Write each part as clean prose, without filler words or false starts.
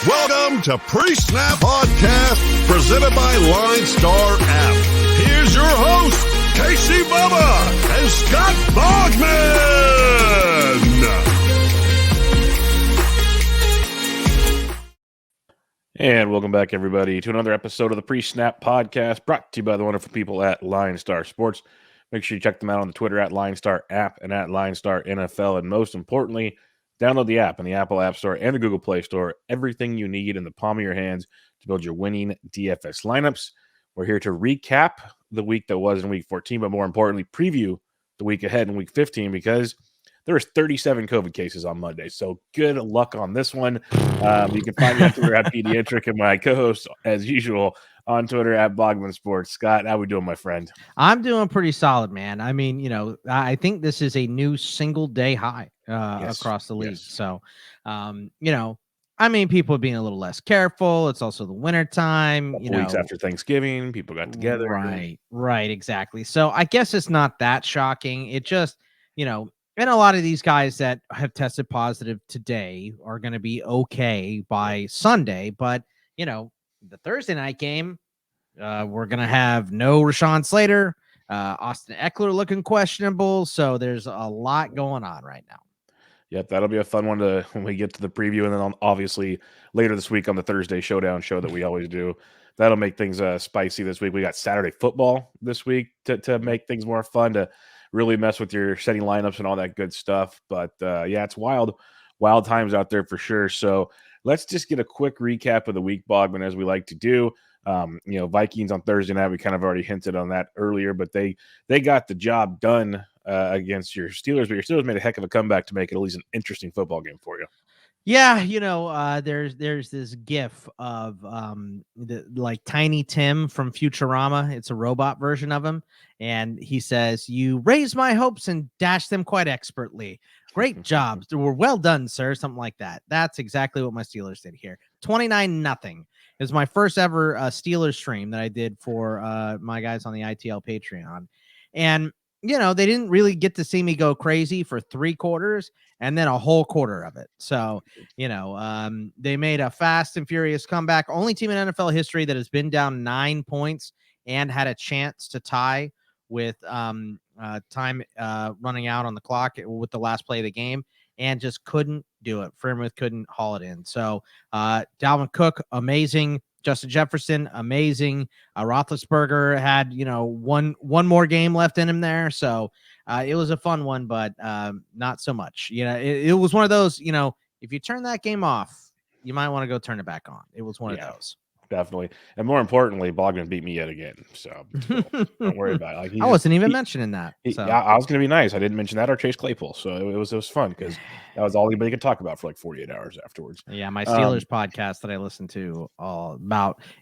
Welcome to Pre-Snap Podcast, presented by LineStar app. Here's your host, Casey Bubba and Scott Bogman. And welcome back, everybody, to another episode of the Pre-Snap Podcast, brought to you by the wonderful people at LineStar Sports. Make sure you check them out on the Twitter at LineStar app and at LineStar NFL. And most importantly, download the app in the Apple App Store and the Google Play Store. Everything you need in the palm of your hands to build your winning DFS lineups. We're here to recap the week that was in Week 14, but more importantly, preview the week ahead in Week 15 because there was 37 COVID cases on Monday. So good luck on this one. You can find me on Twitter at Pediatric and my co-host, as usual, on Twitter at Bogman Sports. Scott, how we doing, my friend? I'm doing pretty solid, man. I mean, I think this is a new single-day high across the league. Yes. So, people are being a little less careful. It's also the winter time. Weeks after Thanksgiving, people got together. Right, exactly. So I guess it's not that shocking. It just, and a lot of these guys that have tested positive today are going to be okay by Sunday. But, the Thursday night game, we're going to have no Rashawn Slater, Austin Eckler looking questionable. So there's a lot going on right now. Yep, that'll be a fun one when we get to the preview. And then obviously later this week on the Thursday Showdown show that we always do. That'll make things spicy this week. We got Saturday football this week to make things more fun, to really mess with your setting lineups and all that good stuff. But it's wild times out there for sure. So let's just get a quick recap of the week, Bogman, as we like to do. Vikings on Thursday night, we kind of already hinted on that earlier, but they got the job done against your Steelers, but your Steelers made a heck of a comeback to make it at least an interesting football game for you. Yeah, there's this GIF of Tiny Tim from Futurama. It's a robot version of him, and he says, "You raised my hopes and dashed them quite expertly. Great job. We're well done, sir." Something like that. That's exactly what my Steelers did here. 29-0. It was my first ever Steelers stream that I did for my guys on the ITL Patreon, and they didn't really get to see me go crazy for 3 quarters and then a whole quarter of it. So, they made a fast and furious comeback. Only team in NFL history that has been down 9 points and had a chance to tie with time running out on the clock with the last play of the game, and just couldn't do it. Freiermuth couldn't haul it in. So Dalvin Cook, amazing. Justin Jefferson, amazing. Roethlisberger had, one more game left in him there. So it was a fun one, but not so much. It was one of those, if you turn that game off, you might want to go turn it back on. It was one of those. Definitely. And more importantly, Bogman beat me yet again. So don't worry about it. I wasn't even mentioning that. I was going to be nice. I didn't mention that or Chase Claypool. So it was fun because that was all anybody could talk about for like 48 hours afterwards. Yeah, my Steelers podcast that I listened to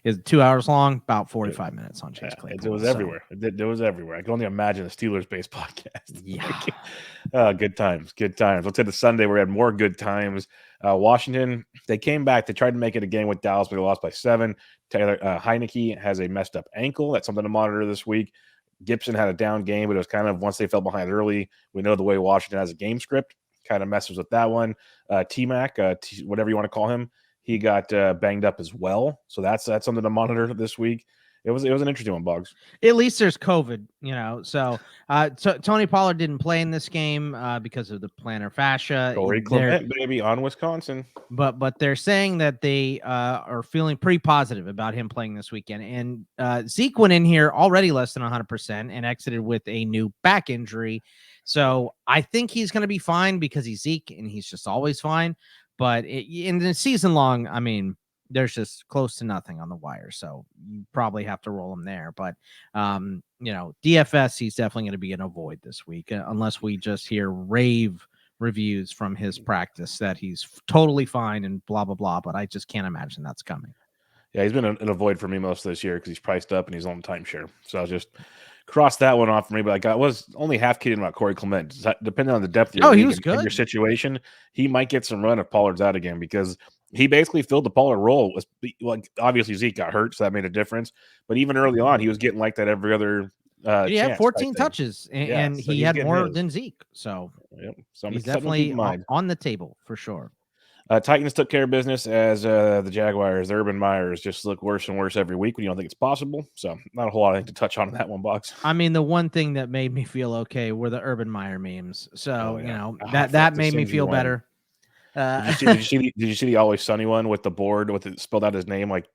is 2 hours long, about 45 minutes on Chase Claypool. It was everywhere. It was everywhere. I can only imagine a Steelers-based podcast. Yeah. Good times. Let's say the Sunday we had more good times. Washington, they came back. They tried to make it a game with Dallas, but they lost by 7. Taylor Heineke has a messed up ankle. That's something to monitor this week. Gibson had a down game, but it was kind of once they fell behind early. We know the way Washington has a game script kind of messes with that one. T-Mac, whatever you want to call him, he got banged up as well. So that's something to monitor this week. It was an interesting one, Boggs. At least there's COVID, So Tony Pollard didn't play in this game because of the plantar fascia. Corey Clement, baby, on Wisconsin. But they're saying that they are feeling pretty positive about him playing this weekend. And Zeke went in here already less than 100% and exited with a new back injury. So I think he's going to be fine because he's Zeke and he's just always fine. But in the season long, there's just close to nothing on the wire. So you probably have to roll him there. But, DFS, he's definitely going to be an avoid this week, unless we just hear rave reviews from his practice that he's totally fine and blah, blah, blah. But I just can't imagine that's coming. Yeah, he's been an avoid for me most of this year because he's priced up and he's on timeshare. So I'll just cross that one off for me. But I was only half kidding about Corey Clement. Depending on the depth of your he was good. Your situation, he might get some run if Pollard's out again because he basically filled the Pollard role. Obviously Zeke got hurt, so that made a difference. But even early on, he was getting like that every other. He had 14 touches, and he had more than Zeke. So he's definitely on the table for sure. Titans took care of business as the Jaguars. Urban Meyers just look worse and worse every week when you don't think it's possible. So not a whole lot to touch on in that one, Box. I mean, the one thing that made me feel okay were the Urban Meyer memes. So, that made me feel better. Did you see the Always Sunny one with the board with it spelled out his name like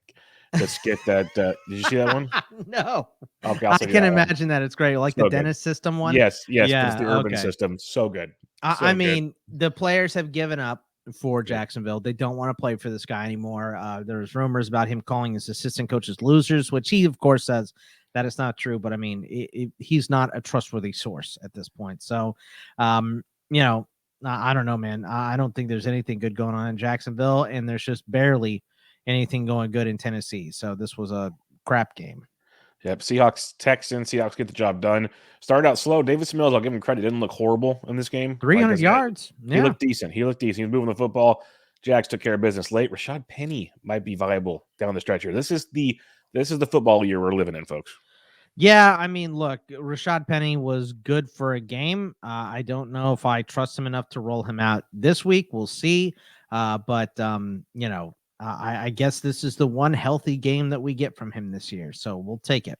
the skit that did you see that one? No. Okay, I can imagine that. It's great. Like the dentist system one. Yes, Yeah, but it's the urban system. So good. I mean, the players have given up for Jacksonville. They don't want to play for this guy anymore. There's rumors about him calling his assistant coaches losers, which he, of course, says that is not true. But I mean, he's not a trustworthy source at this point. So, I don't know, man. I don't think there's anything good going on in Jacksonville, and there's just barely anything going good in Tennessee. So this was a crap game. Yep. Seahawks, Texans. Seahawks get the job done. Started out slow. Davis Mills, I'll give him credit, didn't look horrible in this game. 300 yards. He looked decent. He was moving the football. Jags took care of business late. Rashad Penny might be viable down the stretch here. This is the football year we're living in, folks. Yeah, I mean, look, Rashad Penny was good for a game. I don't know if I trust him enough to roll him out this week. We'll see. I guess this is the one healthy game that we get from him this year, so we'll take it.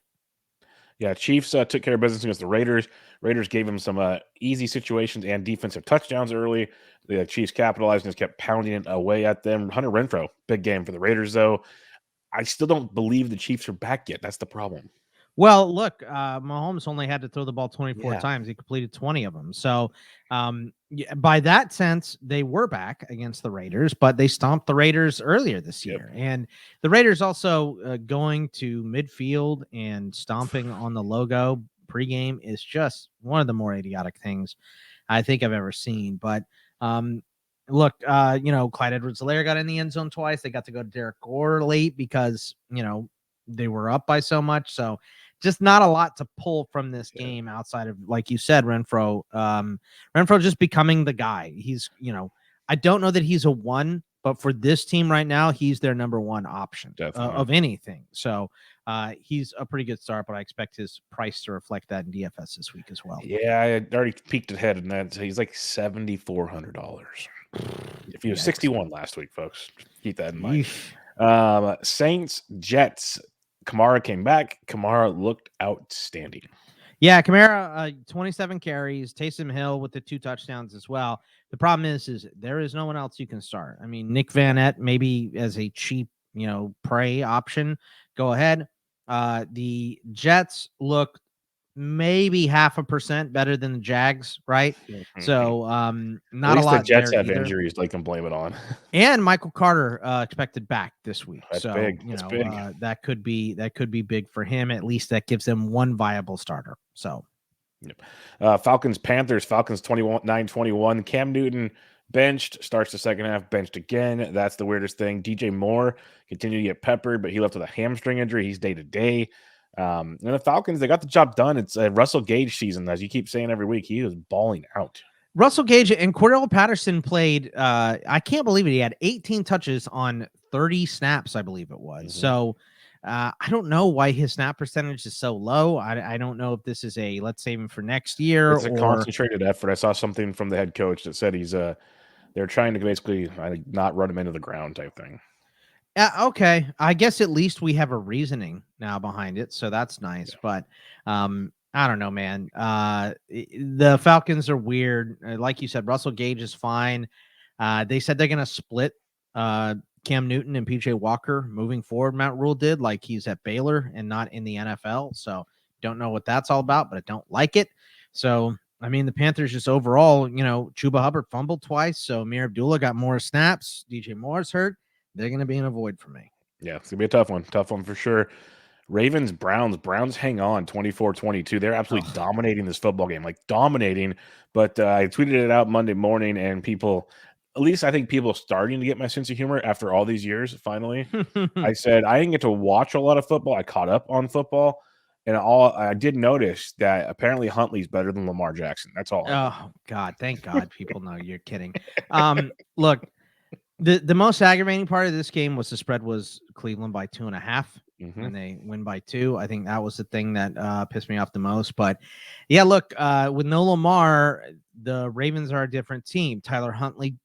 Yeah, Chiefs took care of business against the Raiders. Raiders gave him some easy situations and defensive touchdowns early. The Chiefs capitalized and just kept pounding it away at them. Hunter Renfrow, big game for the Raiders, though. I still don't believe the Chiefs are back yet. That's the problem. Well, look, Mahomes only had to throw the ball 24 times. He completed 20 of them. So by that sense, they were back against the Raiders, but they stomped the Raiders earlier this year. And the Raiders also going to midfield and stomping on the logo pregame is just one of the more idiotic things I think I've ever seen. But look, Clyde Edwards-Helaire got in the end zone twice. They got to go to Derek Gore late because, they were up by so much. So just not a lot to pull from this game outside of, like you said, Renfrow. Renfrow just becoming the guy. He's, I don't know that he's a one, but for this team right now, he's their number one option of anything. So he's a pretty good start, but I expect his price to reflect that in DFS this week as well. Yeah, I had already peeked ahead in that. He's like $7,400. If he was 61 last week, folks, keep that in mind. Saints, Jets. Kamara came back. Kamara looked outstanding. Yeah, Kamara, 27 carries. Taysom Hill with the 2 touchdowns as well. The problem is there is no one else you can start. I mean, Nick Vanette maybe as a cheap, prey option. Go ahead. The Jets look maybe 0.5% better than the Jags, right? Mm-hmm. So not a lot. The Jets have injuries they can blame it on. And Michael Carter expected back this week. That's so big. That could be big for him. At least that gives them one viable starter. So Falcons, Panthers, Falcons 9-21. Cam Newton benched, starts the second half, benched again. That's the weirdest thing. DJ Moore continued to get peppered, but he left with a hamstring injury. He's day to day. And the Falcons, they got the job done. It's a Russell Gage season, as you keep saying every week. He was balling out. Russell Gage and Cordell Patterson played. I can't believe it. He had 18 touches on 30 snaps, I believe it was. Mm-hmm. So I don't know why his snap percentage is so low. I don't know if this is let's save him for next year. It's a concentrated effort. I saw something from the head coach that said they're trying to basically not run him into the ground type thing. Okay. I guess at least we have a reasoning now behind it. So that's nice. Yeah. But I don't know, man. The Falcons are weird. Like you said, Russell Gage is fine. They said they're going to split Cam Newton and PJ Walker moving forward. Matt Rule did, like he's at Baylor and not in the NFL. So don't know what that's all about, but I don't like it. So, I mean, the Panthers just overall, Chuba Hubbard fumbled twice. So Amir Abdullah got more snaps. DJ Moore's hurt. They're going to be in a void for me. Yeah, it's going to be a tough one for sure. Ravens, Browns hang on 24-22. They're absolutely dominating this football game, like dominating. But I tweeted it out Monday morning, and people, at least I think people are starting to get my sense of humor after all these years, finally. I said I didn't get to watch a lot of football. I caught up on football, and I did notice that apparently Huntley's better than Lamar Jackson. That's all. Oh, God. Thank God people know you're kidding. Look. The most aggravating part of this game was the spread was Cleveland by 2.5, and they win by 2. I think that was the thing that pissed me off the most. But yeah, look, with no Lamar, the Ravens are a different team. Tyler Huntley,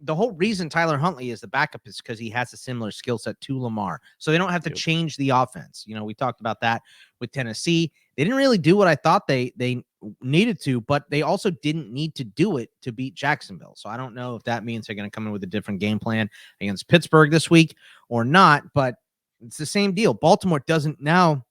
the whole reason Tyler Huntley is the backup is because he has a similar skill set to Lamar. So they don't have to change the offense. You know, we talked about that with Tennessee. They didn't really do what I thought they needed to, but they also didn't need to do it to beat Jacksonville. So I don't know if that means they're going to come in with a different game plan against Pittsburgh this week or not, but it's the same deal. Baltimore doesn't now.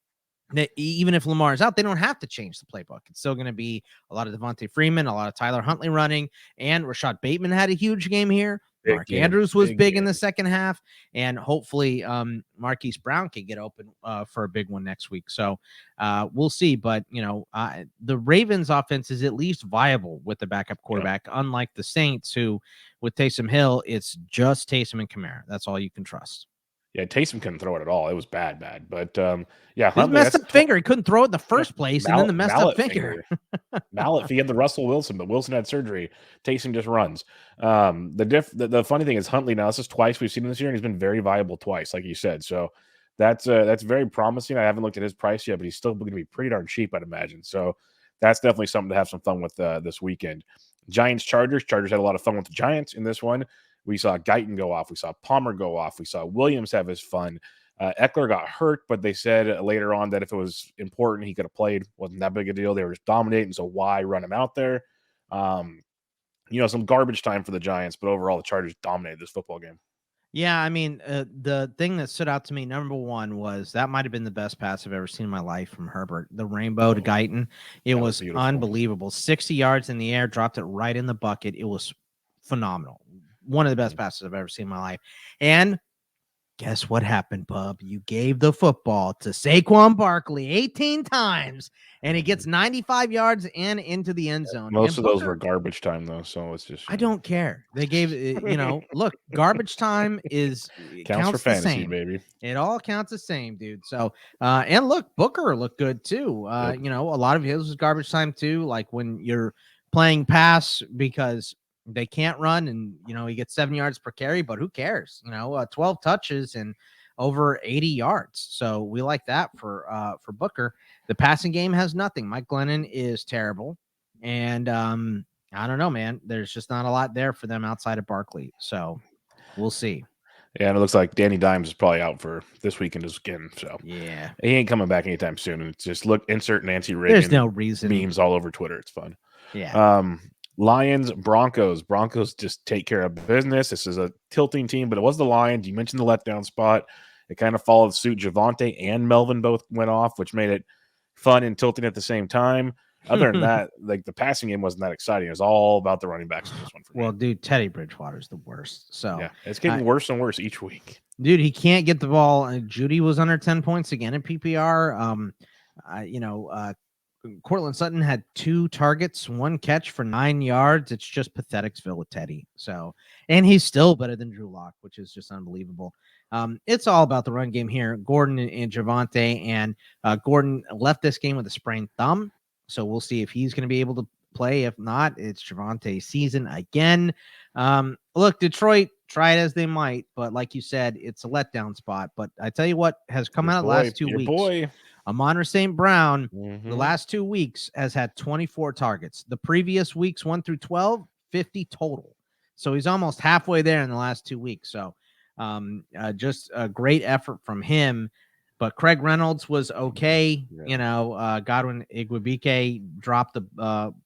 That even if Lamar is out, they don't have to change the playbook. It's still going to be a lot of Devontae Freeman, a lot of Tyler Huntley running, and Rashad Bateman had a huge game here. Mark Andrews was big in the second half, and hopefully Marquise Brown can get open for a big one next week. So we'll see. But, you know, the Ravens offense is at least viable with the backup quarterback, unlike the Saints, who with Taysom Hill, it's just Taysom and Kamara. That's all you can trust. Yeah, Taysom couldn't throw it at all. It was bad. But yeah, Huntley, messed up finger. He couldn't throw it in the first place, and then the messed up finger. Mallet. He had the Russell Wilson, but Wilson had surgery. Taysom just runs. The funny thing is Huntley now. This is twice we've seen him this year, and he's been very viable twice, like you said. So that's very promising. I haven't looked at his price yet, but he's still going to be pretty darn cheap, I'd imagine. So that's definitely something to have some fun with this weekend. Giants Chargers. Chargers had a lot of fun with the Giants in this one. We saw Guyton go off. We saw Palmer go off. We saw Williams have his fun. Eckler got hurt, but they said later on that if it was important, he could have played. Wasn't that big a deal. They were just dominating, so why run him out there? You know, some garbage time for the Giants, but overall the Chargers dominated this football game. Yeah, I mean, the thing that stood out to me, number one, was that might have been the best pass I've ever seen in my life from Herbert. The rainbow to Guyton. It was unbelievable. 60 yards in the air, dropped it right in the bucket. It was phenomenal. One of the best passes I've ever seen in my life. And guess what happened, Bub? You gave the football to Saquon Barkley 18 times, and he gets 95 yards and into the end zone. Most of those were garbage time, though, so it's just... I don't care. They gave, you know, look, garbage time counts for fantasy, the same. Baby. It all counts the same, dude. So, and look, Booker looked good, too. You know, a lot of his was garbage time, too, like when you're playing pass because they can't run, and you know he gets 7 yards per carry, but who cares? You know, 12 touches and over 80 yards. So we like that for Booker. The passing game has nothing. Mike Glennon is terrible, and I don't know, man. There's just not a lot there for them outside of Barkley. So we'll see. Yeah, and it looks like Danny Dimes is probably out for this weekend again. So yeah, he ain't coming back anytime soon. And it's just insert Nancy Reagan. There's no reason. Memes all over Twitter. It's fun. Yeah. Lions, Broncos. Broncos just take care of business. This is a tilting team, but it was the Lions. You mentioned the letdown spot. It kind of followed suit. Javonte and Melvin both went off, which made it fun and tilting at the same time. Other than that, like the passing game wasn't that exciting. It was all about the running backs in this one for me. Well, dude, Teddy Bridgewater's the worst. So yeah, it's getting worse and worse each week. Dude, he can't get the ball. Judy was under 10 points again in PPR. Cortland Sutton had 2 targets, 1 catch for 9 yards. It's just Patheticsville with Teddy. So, and he's still better than Drew Lock, which is just unbelievable. It's all about the run game here. Gordon and Javonte, and Gordon left this game with a sprained thumb. So we'll see if he's going to be able to play. If not, it's Javonte's season again. Look, Detroit, try it as they might, but like you said, it's a letdown spot. But I tell you what has come out the last 2 weeks. Amon-Ra St. Brown, the last 2 weeks, has had 24 targets. The previous weeks, 1 through 12, 50 total. So he's almost halfway there in the last 2 weeks. So just a great effort from him. But Craig Reynolds was okay. Yeah. You know, Godwin Igwebuike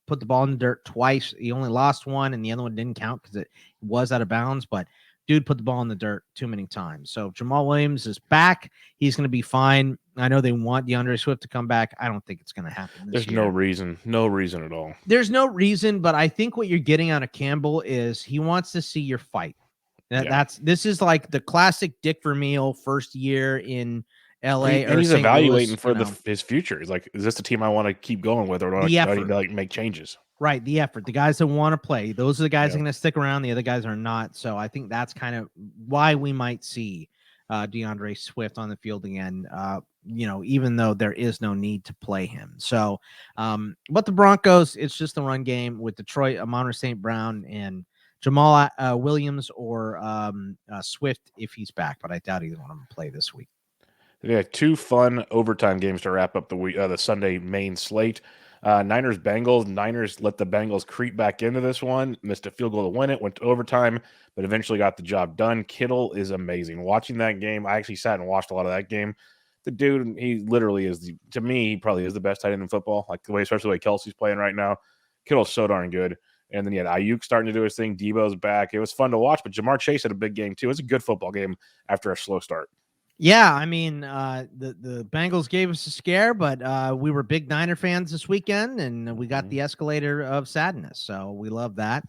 put the ball in the dirt twice. He only lost one, and the other one didn't count because it was out of bounds. But dude put the ball in the dirt too many times. So Jamal Williams is back. He's going to be fine. I know they want DeAndre Swift to come back. I don't think it's going to happen. There's no reason at all. There's no reason, but I think what you're getting out of Campbell is he wants to see your fight. This is like the classic Dick Vermeil first year in LA, and he's evaluating for his future. He's like, is this the team I want to keep going with, or do I need to like make changes? Right, the effort. The guys that want to play, those are the guys that are going to stick around. The other guys are not. So I think that's kind of why we might see DeAndre Swift on the field again. You know, even though there is no need to play him. So, but the Broncos, it's just the run game with Detroit, Amon-Ra St. Brown, and Jamal Williams or Swift if he's back. But I doubt either one of them play this week. Yeah, 2 fun overtime games to wrap up the week, the Sunday main slate. Niners Bengals. Niners let the Bengals creep back into this one, missed a field goal to win it, went to overtime, but eventually got the job done. Kittle is amazing. Watching that game, I actually sat and watched a lot of that game. The dude, he literally is, to me, he probably is the best tight end in football. Like the way, especially the way Kelsey's playing right now. Kittle's so darn good. And then you had Ayuk starting to do his thing. Debo's back. It was fun to watch, but Jamar Chase had a big game too. It was a good football game after a slow start. Yeah, I mean, the Bengals gave us a scare, but we were big Niner fans this weekend, and we got the escalator of sadness. So we love that.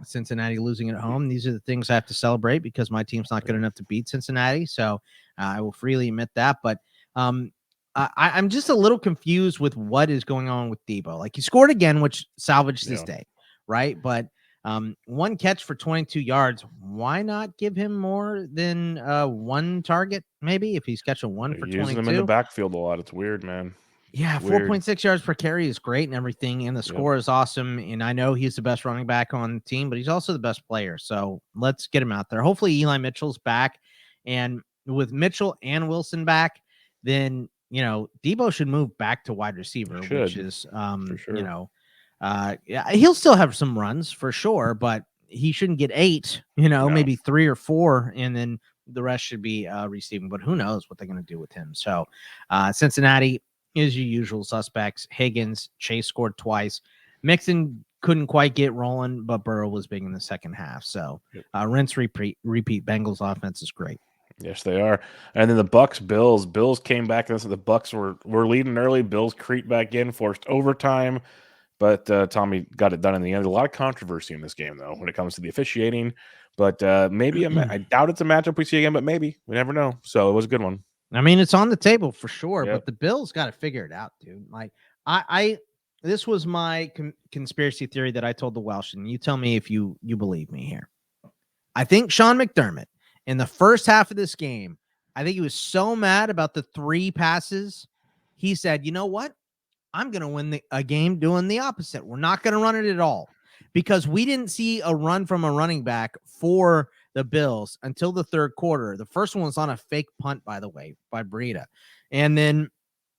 Cincinnati losing at home. These are the things I have to celebrate because my team's not good enough to beat Cincinnati. So I will freely admit that. But I'm just a little confused with what is going on with Debo. Like he scored again, which salvaged his day, right? But one catch for 22 yards. Why not give him more than one target? Maybe if he's catching one for 22. Using him in the backfield a lot. It's weird, man. Yeah, 4.6 yards per carry is great and everything, and the score is awesome. And I know he's the best running back on the team, but he's also the best player. So let's get him out there. Hopefully, Eli Mitchell's back, and with Mitchell and Wilson back, then Debo should move back to wide receiver, which is yeah, he'll still have some runs for sure, but he shouldn't get 8. Maybe 3 or 4, and then the rest should be receiving. But who knows what they're going to do with him? So Cincinnati is your usual suspects. Higgins, Chase scored twice. Mixon couldn't quite get rolling, but Burrow was big in the second half. So rinse, repeat. Bengals offense is great. Yes, they are. And then the Bills. Bills came back. And the Bucks were leading early. Bills creeped back in, forced overtime. But Tommy got it done in the end. A lot of controversy in this game, though, when it comes to the officiating. But maybe I doubt it's a matchup we see again, but maybe. We never know. So it was a good one. I mean, it's on the table for sure, but the Bills got to figure it out, dude. Like, this was my conspiracy theory that I told the Welsh, and you tell me if you believe me here. I think Sean McDermott, in the first half of this game, I think he was so mad about the 3 passes, he said, you know what? I'm going to win a game doing the opposite. We're not going to run it at all because we didn't see a run from a running back for the Bills until the third quarter. The first one was on a fake punt, by the way, by Breida. And then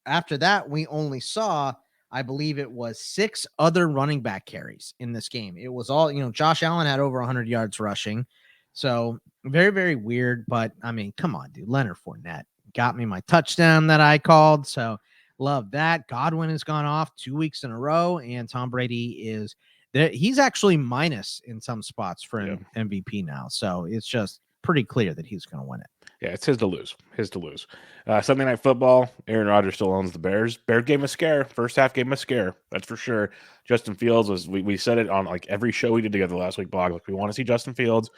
after that, we only saw, I believe it was 6 other running back carries in this game. It was all, Josh Allen had over 100 yards rushing. So very, very weird. But I mean, come on, dude. Leonard Fournette got me my touchdown that I called. So love that. Godwin has gone off 2 weeks in a row, and Tom Brady is there. He's actually minus in some spots for an MVP now. So it's just pretty clear that he's going to win it. Yeah, it's his to lose. Sunday Night Football, Aaron Rodgers still owns the Bears. Bears gave him a scare. First half gave him a scare. That's for sure. Justin Fields was, we said it on like every show we did together last week, blog. Like we want to see Justin Fields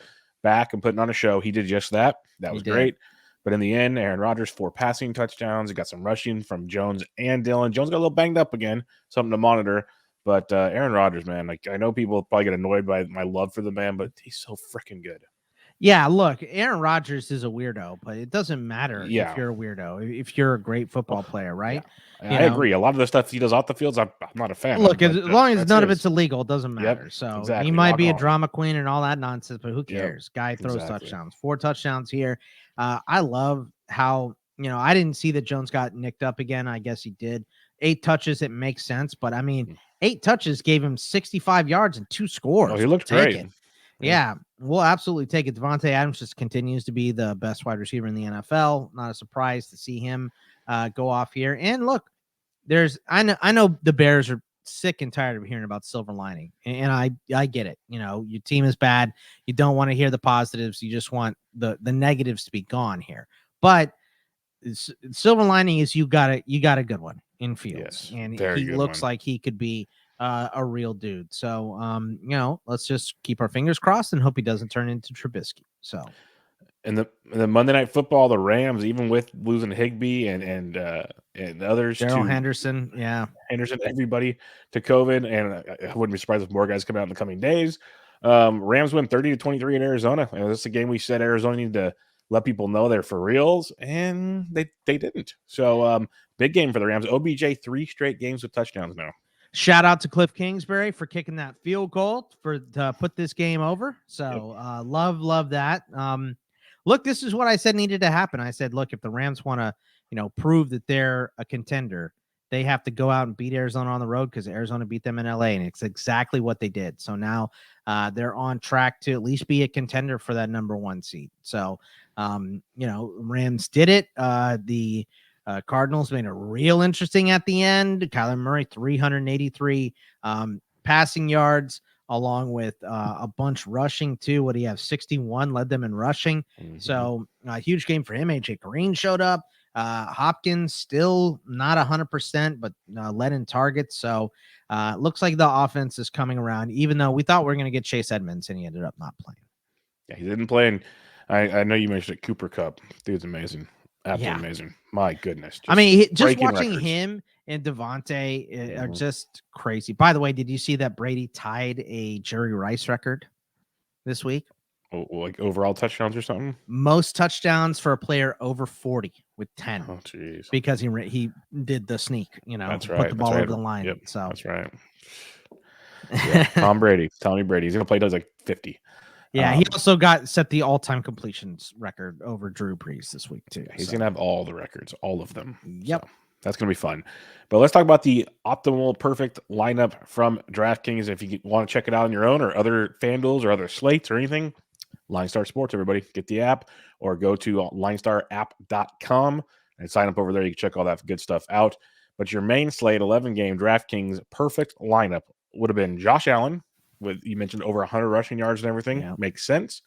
back and putting on a show. He did just that. That was great. But in the end, Aaron Rodgers, 4 passing touchdowns. He got some rushing from Jones and Dillon. Jones got a little banged up again, something to monitor. But Aaron Rodgers, man, like I know people probably get annoyed by my love for the man, but he's so freaking good. Yeah, look, Aaron Rodgers is a weirdo, but it doesn't matter if you're a weirdo, if you're a great football player, right? Yeah. I agree. A lot of the stuff he does off the fields, I'm not a fan Look, of. As long as none of it's illegal, it doesn't matter. So exactly. He might be a drama queen and all that nonsense, but who cares? Guy throws touchdowns, 4 touchdowns here. I love how, I didn't see that Jones got nicked up again. I guess he did. 8 touches, it makes sense. But I mean, 8 touches gave him 65 yards and 2 scores. Oh, he looked great. Yeah, we'll absolutely take it. Devonte Adams just continues to be the best wide receiver in the NFL. Not a surprise to see him go off here. And look, I know the Bears are sick and tired of hearing about silver lining, and I get it. Your team is bad. You don't want to hear the positives. You just want the negatives to be gone here. But silver lining is you got a good one in Fields, and he looks like he could be a real dude. So, let's just keep our fingers crossed and hope he doesn't turn into Trubisky. So, and the Monday Night Football, the Rams, even with losing Higbee and others, Darrell Henderson, everybody to COVID, and I wouldn't be surprised if more guys come out in the coming days. Rams win 30-23 in Arizona. This is a game we said Arizona needed to let people know they're for reals, and they didn't. So, big game for the Rams. OBJ 3 straight games with touchdowns now. Shout out to Cliff Kingsbury for kicking that field goal to put this game over. So love that. Look, this is what I said needed to happen. I said, look, if the Rams want to, prove that they're a contender, they have to go out and beat Arizona on the road because Arizona beat them in LA, and it's exactly what they did. So now they're on track to at least be a contender for that number 1 seed. So, Rams did it. The Cardinals made it real interesting at the end. Kyler Murray, 383 passing yards, along with a bunch rushing too. What do you have? 61 led them in rushing. Mm-hmm. So a huge game for him. AJ Green showed up. Hopkins still not 100%, but led in targets. So looks like the offense is coming around, even though we thought we were going to get Chase Edmonds, and he ended up not playing. Yeah, he didn't play. And I know you mentioned it, Cooper Kupp. Dude's amazing. Absolutely amazing. My goodness. Just watching records. Him and Devonte are just crazy. By the way, did you see that Brady tied a Jerry Rice record this week? Oh, like overall touchdowns or something? Most touchdowns for a player over 40 with 10. Oh, jeez. Because he did the sneak, That's right. Put the ball over the line. Yep, so that's right. Yeah, Tommy Brady. He's going to play like 50. Yeah, he also set the all-time completions record over Drew Brees this week too. He's going to have all the records, all of them. Yep. So that's going to be fun. But let's talk about the optimal perfect lineup from DraftKings. If you want to check it out on your own or other FanDuels or other slates or anything, LineStar Sports, everybody. Get the app or go to linestarapp.com and sign up over there. You can check all that good stuff out. But your main slate, 11-game DraftKings perfect lineup would have been Josh Allen, with you mentioned over 100 rushing yards and everything. Yeah. Makes sense.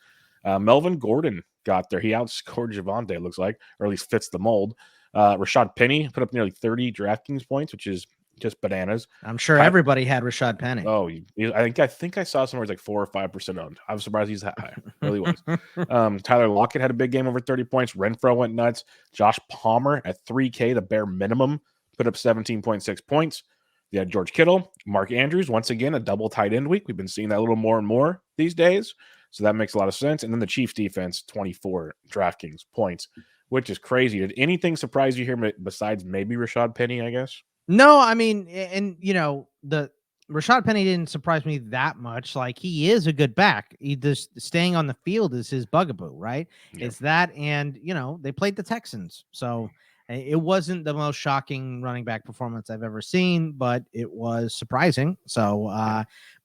Melvin Gordon got there. He outscored Javonte, it looks like, or at least fits the mold. Rashad Penny put up nearly 30 DraftKings points, which is just bananas. I'm sure everybody had Rashad Penny. Oh, I think I saw somewhere it's like 4 or 5% owned. I was surprised he's that high. Really was. Tyler Lockett had a big game, over 30 points. Renfro went nuts. Josh Palmer at 3K, the bare minimum, put up 17.6 points. You had George Kittle, Mark Andrews, once again, a double tight end week. We've been seeing that a little more and more these days. So that makes a lot of sense. And then the Chiefs defense, 24 DraftKings points, which is crazy. Did anything surprise you here besides maybe Rashad Penny, I guess? No, I mean, and the Rashad Penny didn't surprise me that much. Like, he is a good back. He just staying on the field is his bugaboo, right? Yep. It's that, and they played the Texans. So it wasn't the most shocking running back performance I've ever seen, but it was surprising. So,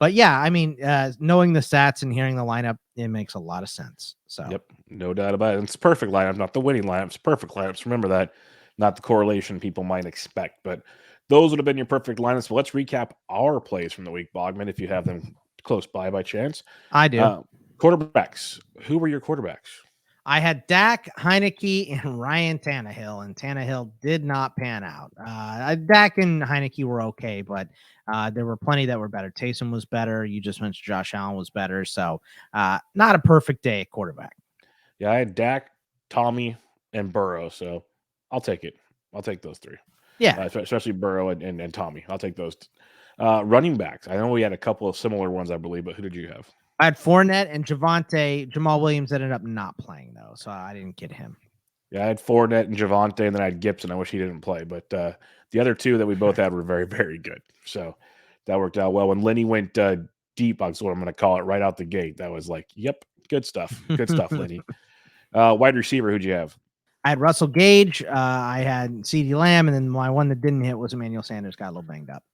but yeah, I mean, knowing the stats and hearing the lineup, it makes a lot of sense. So, yep, no doubt about it. It's perfect lineup, not the winning lineups, perfect lineups. Remember that, not the correlation people might expect, but those would have been your perfect lineups. So let's recap our plays from the week, Bogman, if you have them close by chance. I do. Quarterbacks. Who were your quarterbacks? I had Dak, Heineke, and Ryan Tannehill, and Tannehill did not pan out. Dak and Heineke were okay, but there were plenty that were better. Taysom was better. You just mentioned Josh Allen was better. So not a perfect day at quarterback. Yeah, I had Dak, Tommy, and Burrow. So I'll take it. I'll take those three. Yeah. Especially Burrow and Tommy. I'll take those. Running backs. I know we had a couple of similar ones, I believe, but who did you have? I had Fournette and Javonte. Jamal Williams ended up not playing, though, so I didn't get him. Yeah, I had Fournette and Javonte, and then I had Gibson. I wish he didn't play, but the other two that we both had were very, very good. So that worked out well. When Lenny went deep, that's what I'm going to call it, right out the gate. That was like, yep, good stuff. Good stuff, Lenny. Wide receiver, who'd you have? I had Russell Gage. I had CeeDee Lamb, and then my one that didn't hit was Emmanuel Sanders. Got a little banged up.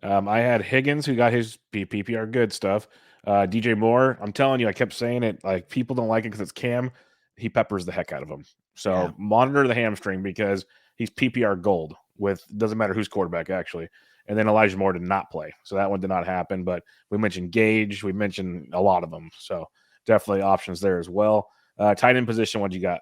I had Higgins, who got his PPR good stuff. DJ Moore, I'm telling you, I kept saying it, like, people don't like it because it's Cam. He peppers the heck out of him. So monitor the hamstring because he's PPR gold with, doesn't matter who's quarterback, actually. And then Elijah Moore did not play. So that one did not happen. But we mentioned Gage. We mentioned a lot of them. So definitely options there as well. Tight end position, what you got?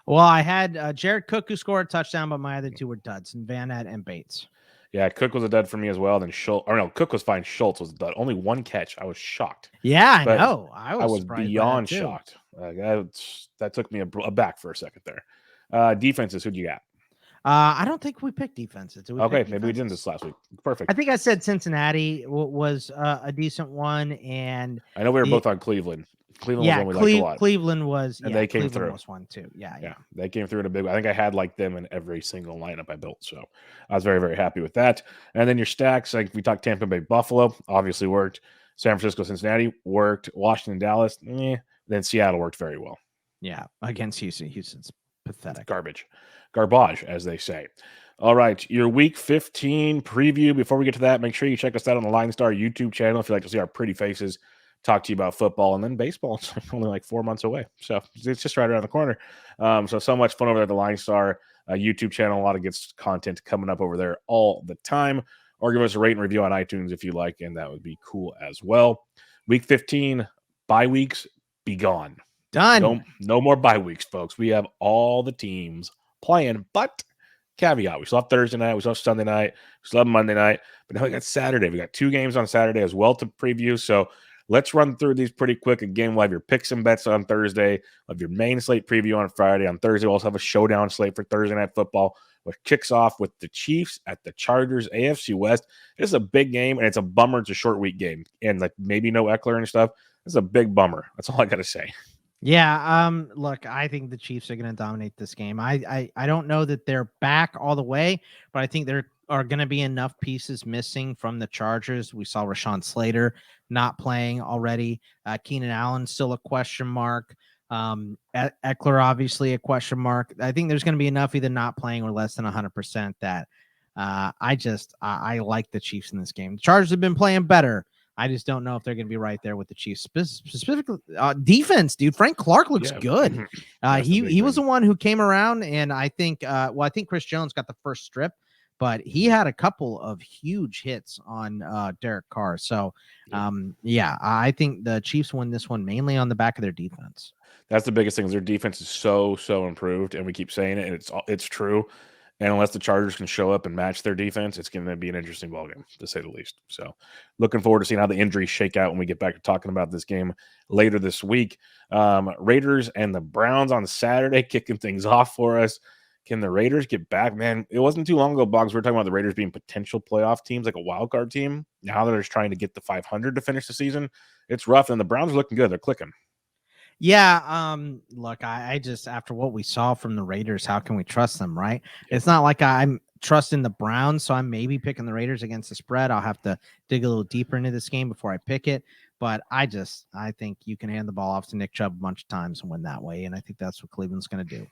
Well, I had Jared Cook, who scored a touchdown, but my other two were duds, and Van Ness and Bates. Yeah, Cook was a dud for me as well. Then Cook was fine. Schultz was a dud. Only one catch. I was shocked. Yeah, I know. I was beyond shocked. That took me aback for a second there. Defenses, who'd you got? I don't think we picked defenses. Okay, maybe we didn't this last week. Perfect. I think I said Cincinnati was a decent one, and I know we were both on Cleveland. Cleveland was one we liked a lot. Cleveland was, and they came Cleveland through. Was one too. Yeah, they came through in a big way. I think I had like them in every single lineup I built, so I was very, very happy with that. And then your stacks, like we talked, Tampa Bay, Buffalo, obviously worked. San Francisco, Cincinnati worked. Washington, Dallas, then Seattle worked very well. Yeah, against Houston. Houston's Pathetic. Garbage, as they say. All right, your Week 15 preview. Before we get to that, make sure you check us out on the LineStar YouTube channel if you'd like to see our pretty faces, talk to you about football, and then baseball. It's only like 4 months away, so it's just right around the corner. So much fun over there at the LineStar YouTube channel. A lot of good content coming up over there all the time. Or give us a rate and review on iTunes if you like, and that would be cool as well. Week 15, bye weeks, be gone. Done. No more bye weeks, folks. We have all the teams playing, but caveat, we still have Thursday night, we still have Sunday night, we still have Monday night, but now we got Saturday. We got 2 games on Saturday as well to preview, so let's run through these pretty quick. Again, we'll have your picks and bets on Thursday, we'll have your main slate preview on Friday. On Thursday, we'll also have a showdown slate for Thursday Night Football, which kicks off with the Chiefs at the Chargers, AFC West. This is a big game, and it's a bummer. It's a short week game, and like maybe no Eckler and stuff. This is a big bummer. That's all I got to say. Yeah, look, I think the Chiefs are going to dominate this game. I don't know that they're back all the way, but I think there are going to be enough pieces missing from the Chargers. We saw Rashawn Slater not playing already. Keenan Allen still a question mark. Eckler obviously a question mark. I think there's going to be enough either not playing or less than 100% that I like the Chiefs in this game. The Chargers have been playing better. I just don't know if they're going to be right there with the Chiefs. Specifically, defense, dude. Frank Clark looks good. He was the one who came around, and I think, I think Chris Jones got the first strip, but he had a couple of huge hits on Derek Carr. So, I think the Chiefs win this one mainly on the back of their defense. That's the biggest thing. Is their defense is so improved, and we keep saying it, and it's true. And unless the Chargers can show up and match their defense, it's going to be an interesting ballgame, to say the least. So looking forward to seeing how the injuries shake out when we get back to talking about this game later this week. Raiders and the Browns on Saturday, kicking things off for us. Can the Raiders get back? Man, it wasn't too long ago, Boggs, we were talking about the Raiders being potential playoff teams, like a wild card team. Now they're just trying to get the 500 to finish the season. It's rough, and the Browns are looking good. They're clicking. Yeah, look, I just, after what we saw from the Raiders, how can we trust them, right? It's not like I'm trusting the Browns, so I'm maybe picking the Raiders against the spread. I'll have to dig a little deeper into this game before I pick it, but I think you can hand the ball off to Nick Chubb a bunch of times and win that way, and I think that's what Cleveland's going to do.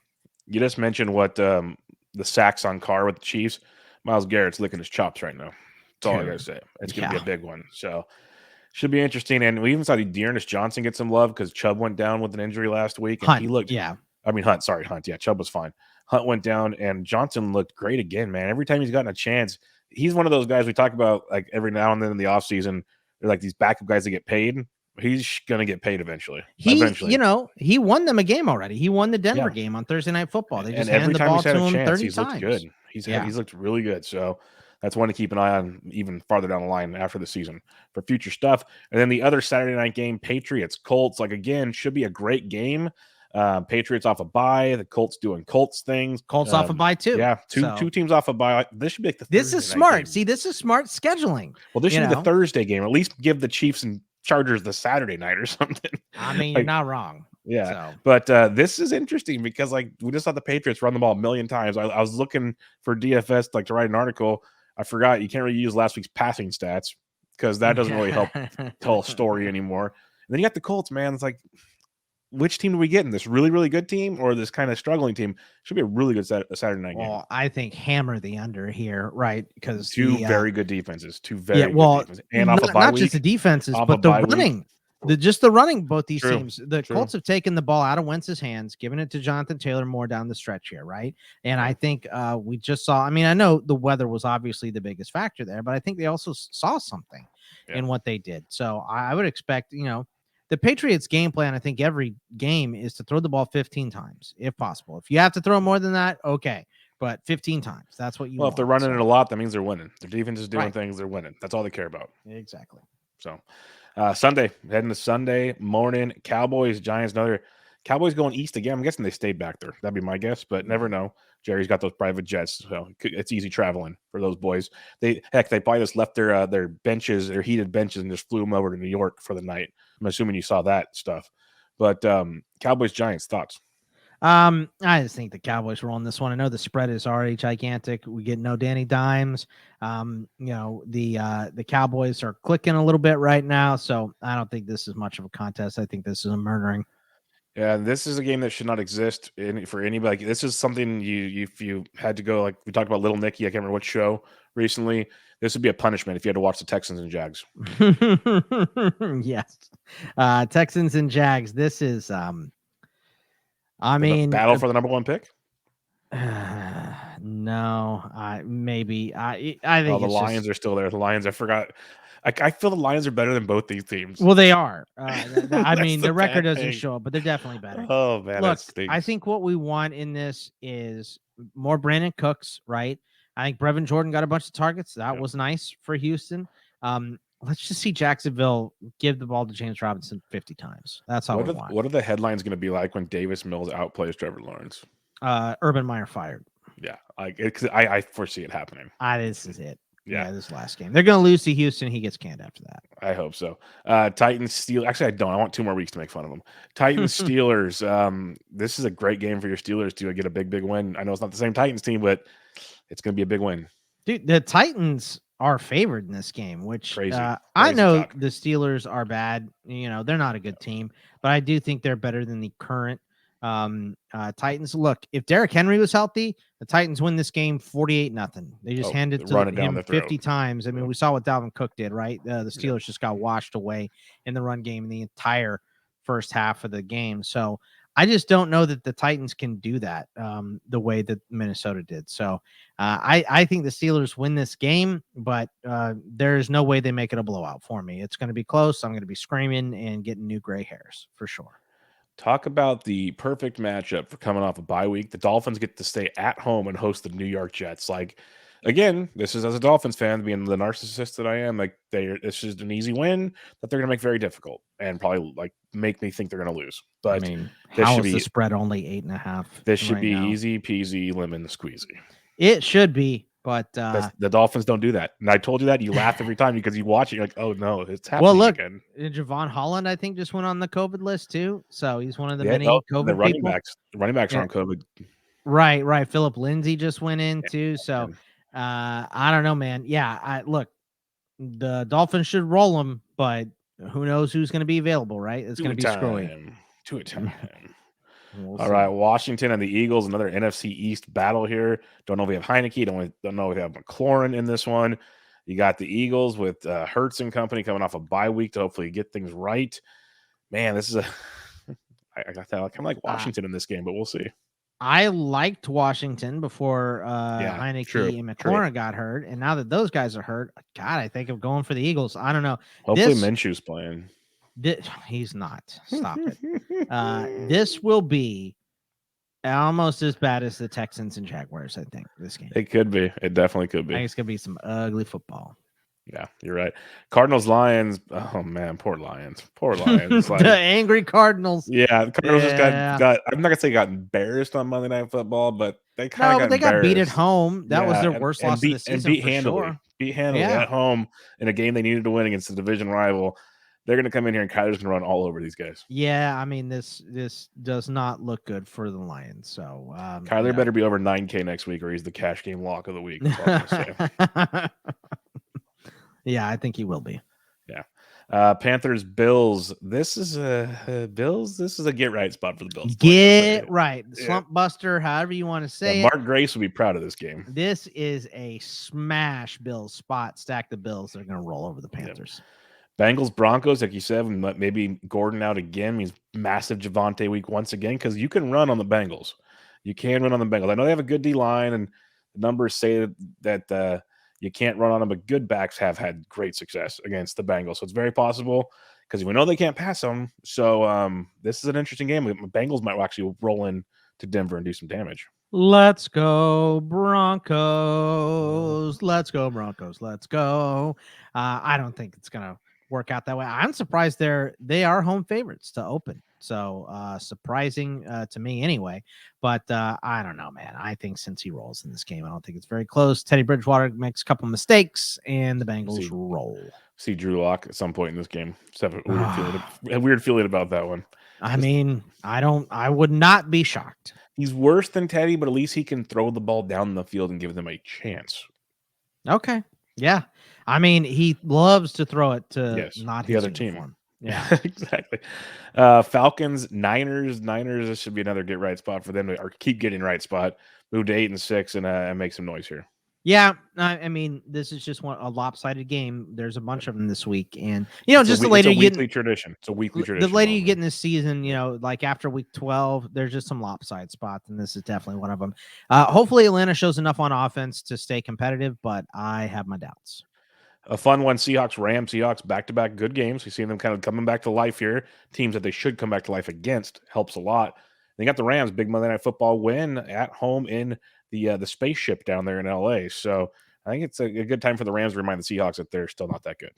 You just mentioned what the sacks on Carr with the Chiefs. Myles Garrett's licking his chops right now. That's all I got to say. It's going to be a big one, so should be interesting. And we even saw Dearness Johnson get some love because Chubb went down with an injury last week. And he looked, Hunt. Yeah, Chubb was fine. Hunt went down, and Johnson looked great again, man. Every time he's gotten a chance, he's one of those guys we talk about like every now and then in the offseason. They're like these backup guys that get paid. He's going to get paid eventually. He won them a game already. He won the Denver game on Thursday Night Football. They just handed the ball to him 30 times. Looked good. He's looked really good. So that's one to keep an eye on even farther down the line after the season for future stuff. And then the other Saturday night game, Patriots Colts, again, should be a great game. Patriots off a bye. The Colts doing Colts things. Colts off a bye too. Yeah, two teams off a bye. This should be like the This is smart. Game. See, this is smart scheduling. Well, this should be the Thursday game. At least give the Chiefs and Chargers the Saturday night or something. I mean, you're not wrong. Yeah, but this is interesting because we just saw the Patriots run the ball a million times. I was looking for DFS to write an article. I forgot you can't really use last week's passing stats because that doesn't really help tell a story anymore. And then you got the Colts, man. It's like, which team do we get in this really, really good team or this kind of struggling team? Should be a really good Saturday night game. Well, I think hammer the under here, right? Because two very good defenses, good defenses. And off a bye not week, just the defenses, but the running. The running, both these teams. The Colts have taken the ball out of Wentz's hands, given it to Jonathan Taylor more down the stretch here, right? And I think we just saw, I know the weather was obviously the biggest factor there, but I think they also saw something in what they did. So I would expect, the Patriots game plan, I think every game is to throw the ball 15 times, if possible. If you have to throw more than that, okay. But 15 times, that's what you want. If they're running it a lot, that means they're winning. Their defense is doing things, they're winning. That's all they care about. Exactly. So Sunday, heading to Sunday morning, Cowboys, Giants, another Cowboys going east again. I'm guessing they stayed back there. That'd be my guess, but never know. Jerry's got those private jets, so it's easy traveling for those boys. They probably just left their benches, their heated benches, and just flew them over to New York for the night. I'm assuming you saw that stuff. But Cowboys, Giants, thoughts? I just think the Cowboys roll on this one. I know the spread is already gigantic. We get no Danny Dimes. The Cowboys are clicking a little bit right now, so I don't think this is much of a contest. I think this is a murdering. Yeah, this is a game that should not exist for anybody. This is something if you had to go, like we talked about Little Nicky, I can't remember what show recently. This would be a punishment if you had to watch the Texans and Jags. Yes. Texans and Jags. This is Battle for the number 1 pick. No, maybe I think the Lions are still there. The Lions, I forgot. I feel the Lions are better than both these teams. Well, they are. I mean, the record doesn't show it, but they're definitely better. Oh man, look, I think what we want in this is more Brandon Cooks, right? I think Brevin Jordan got a bunch of targets. That was nice for Houston. Let's just see Jacksonville give the ball to James Robinson 50 times. That's all we want. What are the headlines going to be like when Davis Mills outplays Trevor Lawrence? Urban Meyer fired. Yeah, I foresee it happening. This is it. Yeah, this last game. They're going to lose to Houston. He gets canned after that. I hope so. Titans Steelers. Actually, I don't. I want 2 more weeks to make fun of them. Titans Steelers. This is a great game for your Steelers to get a big win. I know it's not the same Titans team, but it's going to be a big win. Dude, the Titans are favored in this game, which crazy I know talk. The Steelers are bad. They're not a good team, but I do think they're better than the current Titans. Look, if Derrick Henry was healthy, the Titans win this game 48-0 They just handed it to him 50 times. I mean, we saw what Dalvin Cook did, right? The Steelers just got washed away in the run game in the entire first half of the game. So I just don't know that the Titans can do that the way that Minnesota did. So I think the Steelers win this game, but there's no way they make it a blowout for me. It's going to be close. I'm going to be screaming and getting new gray hairs for sure. Talk about the perfect matchup for coming off a bye week. The Dolphins get to stay at home and host the New York Jets. Like, again, this is as a Dolphins fan, being the narcissist that I am, like this is an easy win that they're going to make very difficult and probably make me think they're going to lose. But I mean, how is the spread only 8.5? This should be easy peasy lemon squeezy. It should be, but the Dolphins don't do that. And I told you that. You laugh every time because you watch it. You're like, oh no, it's happening. Well, look, again. Javon Holland, I think, just went on the COVID list too. So he's one of the many COVID the running people. The running backs are on COVID. Right. Philip Lindsay just went in too. So I don't know, man. Yeah, look, the Dolphins should roll them, but who knows who's going to be available, right? It's going to be screwy. To a time. All right, Washington and the Eagles, another NFC East battle here. Don't know if we have Heineke. Don't know if we have McLaurin in this one. You got the Eagles with Hurts and company coming off a bye week to hopefully get things right. Man, this is I got that. I kind of like Washington in this game, but we'll see. I liked Washington before Heineke and McLaurin got hurt, and now that those guys are hurt, God, I think of going for the Eagles. I don't know. Hopefully Minshew's playing. He's not. Stop it. This will be almost as bad as the Texans and Jaguars, I think, this game. It could be. It definitely could be. I think it's going to be some ugly football. Yeah, you're right. Cardinals Lions. Oh man, poor Lions. The angry Cardinals. Yeah, the Cardinals just got. I'm not gonna say got embarrassed on Monday Night Football, but they got beat at home. That was their worst loss of the season. And beat handily. Sure. Beat handily at home in a game they needed to win against the division rival. They're going to come in here and Kyler's going to run all over these guys. Yeah, I mean, this does not look good for the Lions. So Kyler better be over 9K next week, or he's the cash game lock of the week. Yeah, I think he will be. Yeah. Panthers Bills. This is a get right spot for the Bills. Get right, slump buster, however you want to say it. Mark Grace will be proud of this game. This is a smash Bills spot. Stack the Bills. They're going to roll over the Panthers. Yep. Bengals Broncos, like you said, maybe Gordon out again means massive Devonte week once again, because you can run on the Bengals. You can run on the Bengals. I know they have a good D line, and the numbers say that you can't run on them, but good backs have had great success against the Bengals. So it's very possible, because we know they can't pass them. So this is an interesting game. The Bengals might actually roll in to Denver and do some damage. Let's go Broncos. Let's go Broncos. Let's go. I don't think it's going to work out that way. I'm surprised they are home favorites to open. So surprising to me anyway. But I don't know, man. I think since he rolls in this game, I don't think it's very close. Teddy Bridgewater makes a couple mistakes, and the Bengals roll. See Drew Lock at some point in this game. A weird feeling about that one. I mean, I would not be shocked. He's worse than Teddy, but at least he can throw the ball down the field and give them a chance. Okay. Yeah. I mean, he loves to throw it to the other team. Yeah. Exactly. Falcons, Niners. This should be another get right spot for them to or keep getting right spot. Move to 8-6 and make some noise here. Yeah, I mean, this is just a lopsided game. There's a bunch of them this week, and It's just the it's later a you weekly get tradition. It's a weekly the tradition. later you Bubba. get in this season, like after week 12, there's just some lopsided spots, and this is definitely one of them. Hopefully, Atlanta shows enough on offense to stay competitive, but I have my doubts. A fun one, Seahawks, Rams. Seahawks back-to-back good games. We've seen them kind of coming back to life here. Teams that they should come back to life against helps a lot. They got the Rams, big Monday Night Football win at home in the spaceship down there in LA. So I think it's a good time for the Rams to remind the Seahawks that they're still not that good.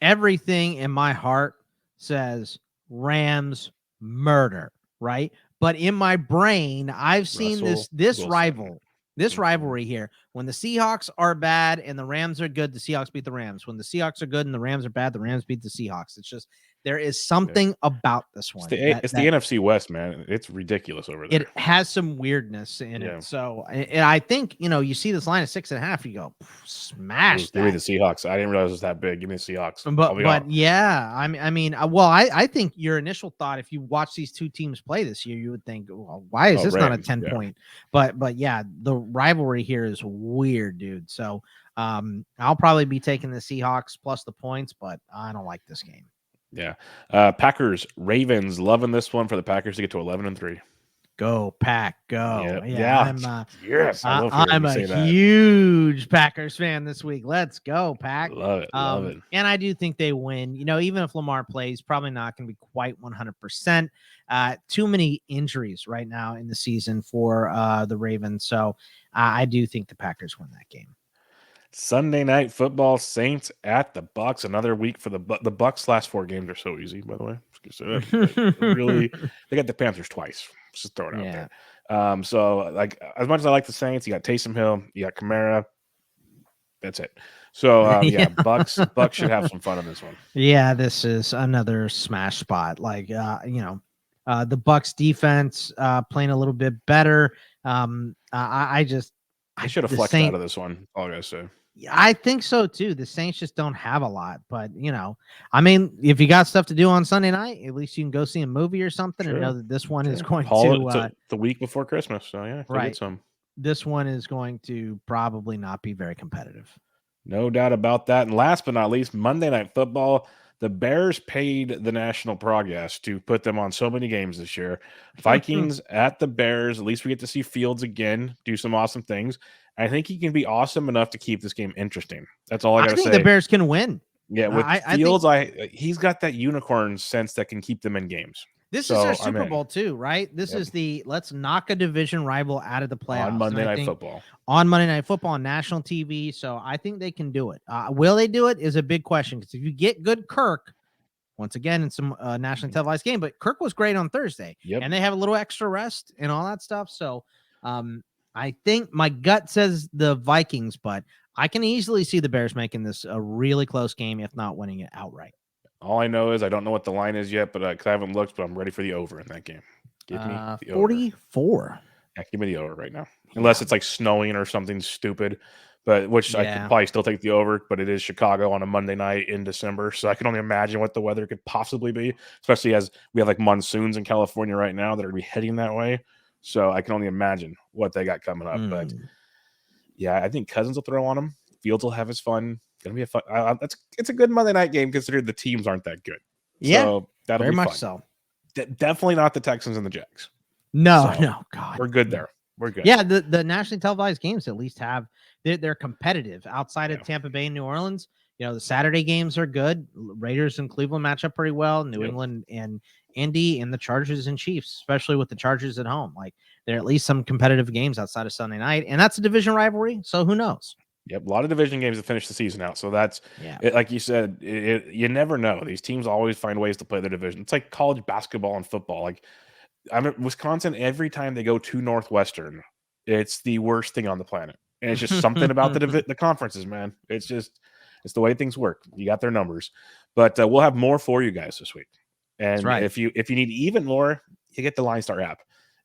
Everything in my heart says Rams murder, right? But in my brain, I've seen Russell this Wilson. rivalry here. When the Seahawks are bad and the Rams are good, the Seahawks beat the Rams. When the Seahawks are good and the Rams are bad, the Rams beat the Seahawks. It's just there is something about this one. It's the NFC West, man. It's ridiculous over there. It has some weirdness in it. So, and I think you see this line of 6.5, you go smash. Give me the Seahawks. I didn't realize it was that big. Give me the Seahawks. But yeah, I think your initial thought, if you watch these two teams play this year, you would think, well, why is this not a 10 point? But yeah, the rivalry here is weird, dude. So I'll probably be taking the Seahawks plus the points, but I don't like this game. Yeah. Packers, Ravens, loving this one for the Packers to get to 11-3. Go Pack, go! Yeah. I'm a huge Packers fan this week. Let's go, Pack! Love it. And I do think they win. Even if Lamar plays, probably not going to be quite 100%. Too many injuries right now in the season for the Ravens, so I do think the Packers win that game. Sunday Night Football, Saints at the Bucks. Another week for the Bucks. Last 4 games are so easy, by the way. Really, they got the Panthers twice. Just throw it out there. So, like, as much as I like the Saints, you got Taysom Hill, you got Kamara. That's it. So, Bucks should have some fun on this one. Yeah, this is another smash spot. Like, the Bucks defense playing a little bit better. I should have flexed out of this one. All I gotta say. I think so too. The Saints just don't have a lot, but if you got stuff to do on Sunday night, at least you can go see a movie or something and know that this one is going to the week before Christmas. So yeah, right. Some. This one is going to probably not be very competitive. No doubt about that. And last but not least, Monday Night Football. The Bears paid the National Progress to put them on so many games this year. Vikings at the Bears. At least we get to see Fields again do some awesome things. I think he can be awesome enough to keep this game interesting. That's all I got to say. I think the Bears can win. Yeah, with Fields, he's got that unicorn sense that can keep them in games. This is their Super Bowl too, right? This is let's knock a division rival out of the playoffs. On Monday Night Football. On Monday Night Football on national TV. So I think they can do it. Will they do it is a big question, because if you get good Kirk, once again, in some nationally televised game, but Kirk was great on Thursday. And they have a little extra rest and all that stuff. So I think my gut says the Vikings, but I can easily see the Bears making this a really close game, if not winning it outright. All I know is I don't know what the line is yet, but because I haven't looked, but I'm ready for the over in that game. Give me the 44. Yeah, give me the over right now. Unless it's like snowing or something stupid, I could probably still take the over, but it is Chicago on a Monday night in December, so I can only imagine what the weather could possibly be, especially as we have like monsoons in California right now that are going to be heading that way. So I can only imagine what they got coming up. But yeah, I think Cousins will throw on them. Fields will have his fun. It's going to be a fun. It's a good Monday night game considering the teams aren't that good. Yeah, so that'll very be much fun. so. Definitely not the Texans and the Jags. No, God, we're good there. We're good. Yeah, the nationally televised games at least they're competitive outside of Tampa Bay and New Orleans. The Saturday games are good. Raiders and Cleveland match up pretty well. New England and Indy, and the Chargers and Chiefs, especially with the Chargers at home. Like, there are at least some competitive games outside of Sunday night, and that's a division rivalry. So who knows? Yep, a lot of division games to finish the season out. So that's like you said, you never know. These teams always find ways to play their division. It's like college basketball and football. Like, I'm at Wisconsin, every time they go to Northwestern, it's the worst thing on the planet. And it's just something about the conferences, man. It's the way things work. You got their numbers, but we'll have more for you guys this week. And if you need even more, you get the LineStar app.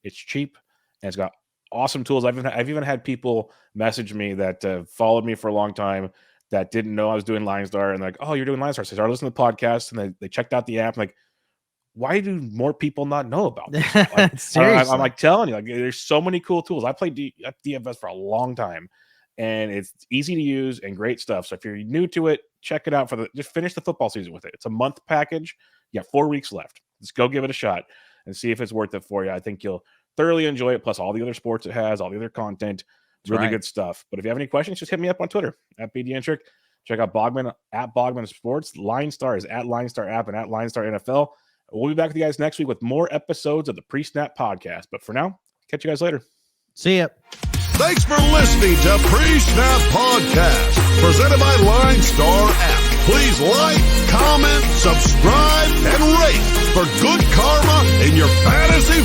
It's cheap and it's got awesome tools. I've even had people message me that followed me for a long time that didn't know I was doing LineStar and like, oh, you're doing LineStar. So I started listening to the podcast and they checked out the app. Like, why do more people not know about this? Like, I'm like telling you, like, there's so many cool tools. I played DFS for a long time, and it's easy to use and great stuff. So if you're new to it, check it out just finish the football season with it. It's a month package. You got 4 weeks left. Just go give it a shot and see if it's worth it for you. I think you'll thoroughly enjoy it. Plus all the other sports it has, all the other content, really good stuff. But if you have any questions, just hit me up on Twitter at BDentric. Check out Bogman at Bogman Sports. LineStar is at LineStar App and at LineStar NFL. We'll be back with you guys next week with more episodes of the Pre-Snap Podcast. But for now, catch you guys later. See ya. Thanks for listening to Pre-Snap Podcast, presented by LineStar App. Please like, comment, subscribe, and rate for good karma in your fantasy